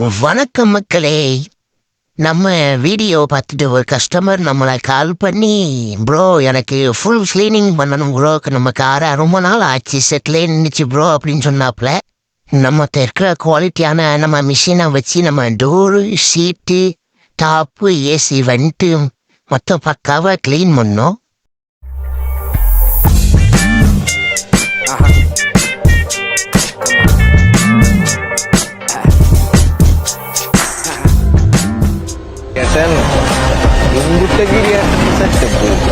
வணக்கம் மக்களே. நம்ம வீடியோ பார்த்துட்டு ஒரு கஸ்டமர் நம்மளை கால் பண்ணி, ப்ரோ எனக்கு ஃபுல் கிளீனிங் பண்ணணும் ப்ரோ, நம்ம காரை ரொம்ப நாள் ஆச்சு செட்டிலே நின்றுச்சு ப்ரோ அப்படின்னு சொன்னாப்புல. நம்ம இருக்கிற குவாலிட்டியான நம்ம மிஷினை வச்சு நம்ம டோரு, சீட்டு, டாப்பு, ஏசி வந்துட்டு மொத்தம் பக்காவாக க்ளீன் பண்ணோம். Yang buta gini ya, saya tepuk.